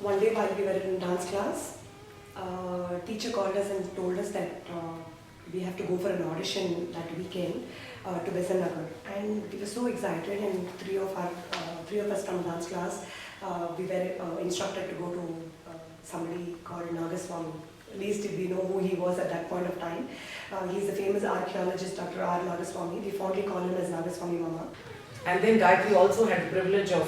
One day while we were in dance class, teacher called us and told us that we have to go for an audition that weekend to Besant Nagar. And we were so excited, and three of us from dance class, we were instructed to go to somebody called Nagaswamy. At least we know who he was at that point of time. He's the famous archaeologist Dr. R. Nagaswamy. We fondly call him as Nagaswamy Mama. And then Gayatri also had the privilege of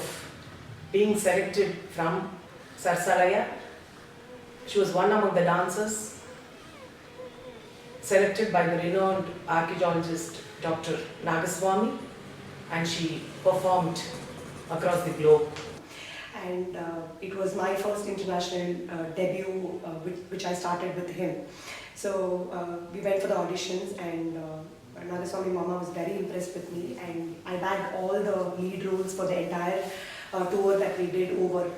being selected from Sarasalaya. She was one among the dancers selected by the renowned archaeologist Dr. Nagaswamy, and she performed across the globe. And it was my first international debut, which I started with him. So we went for the auditions, and Nagaswamy Mama was very impressed with me, and I bagged all the lead roles for the entire tour that we did over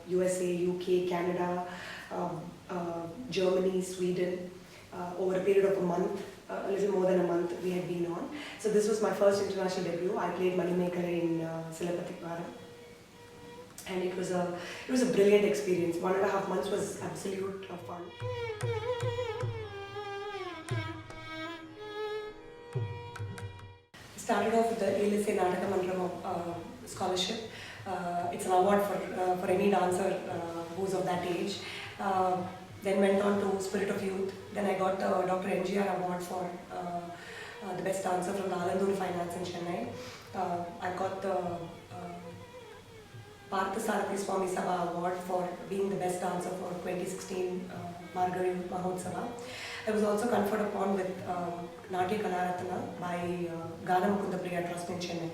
USA, UK, Canada, Germany, Sweden, over a period of a month. A little more than a month we had been on. So this was my first international debut. I played Manimekkala in Silapathikvaram, and it was a brilliant experience. 1.5 months was absolute fun. I started off with the ALSA Nataka Mandram scholarship. It's an award for any dancer who's of that age. Then went on to Spirit of Youth. Then I got the Dr. NGR award for the best dancer from the Alandur Finance in Chennai. I got the Parthasarathi Swami Sabha award for being the best dancer for 2016 Margari Mahotsava. I was also conferred upon with Natya Kalaratna by Gana Mukunda Priya Trust in Chennai.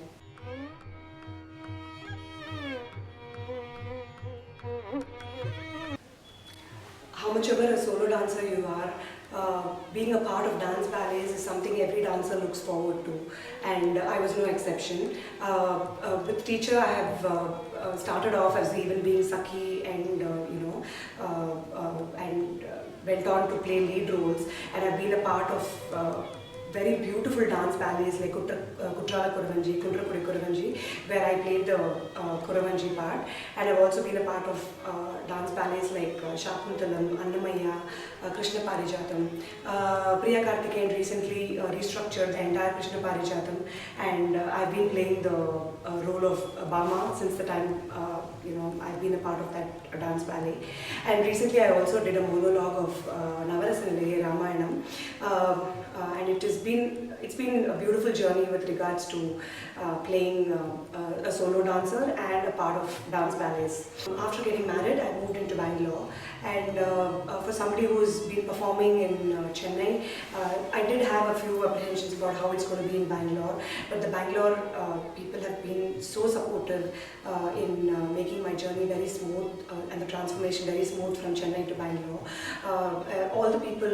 How much ever a solo dancer you are, being a part of dance ballets is something every dancer looks forward to, and I was no exception. With teacher, I have started off as even being Sakhi, and went on to play lead roles, and I've been a part of very beautiful dance ballets like Kutrala Koravanji, Kundrapudi Koravanji, where I played the Koravanji part, and I've also been a part of dance ballets like Shakuntalam, Annamaya, Krishna Parijatam. Priya Karthikeyan recently restructured the entire Krishna Parijatam, and I've been playing the role of Bama since the time I've been a part of that dance ballet. And recently I also did a monologue of Navarasana Ramayanam, and it's been a beautiful journey with regards to playing a solo dancer and a part of dance ballets. After getting married, I moved into Bangalore, and for somebody who's been performing in Chennai, I did have a few apprehensions about how it's going to be in Bangalore, but the Bangalore people have been so supportive in making my journey very smooth and the transformation very smooth from Chennai to Bangalore. All the people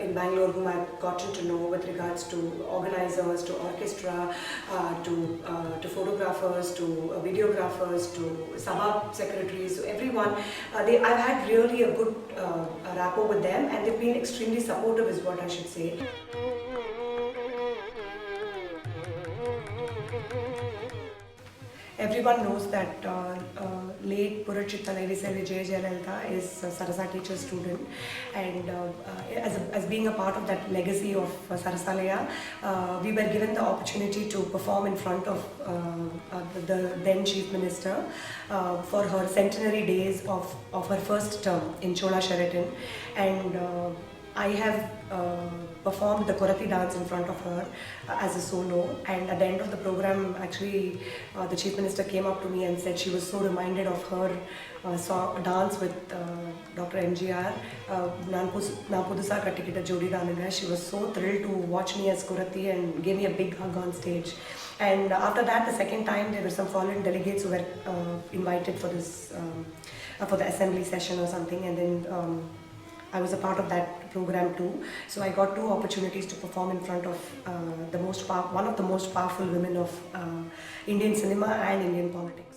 in Bangalore whom I've gotten to know with regards to organizers, to orchestra, to photographers, to videographers, to Sabha secretaries, so everyone, I've had really a good rapport with them, and they've been extremely supportive is what I should say. Everyone knows that late Purachita Lady Selvi J. Jayalalitha is Sarasa teacher's student, and as being a part of that legacy of Sarasalaya, we were given the opportunity to perform in front of the then Chief Minister for her centenary days of her first term in Chola Sheraton, and I have performed the Korathi dance in front of her as a solo, and at the end of the program, actually the Chief Minister came up to me and said she was so reminded of her dance with Dr. NGR, Napudusa Kattikita Jodi Rananga. She was so thrilled to watch me as Korathi and gave me a big hug on stage. And after that, the second time, there were some foreign delegates who were invited for this, for the assembly session or something, and then I was a part of that program too. So I got 2 opportunities to perform in front of one of the most powerful women of Indian cinema and Indian politics.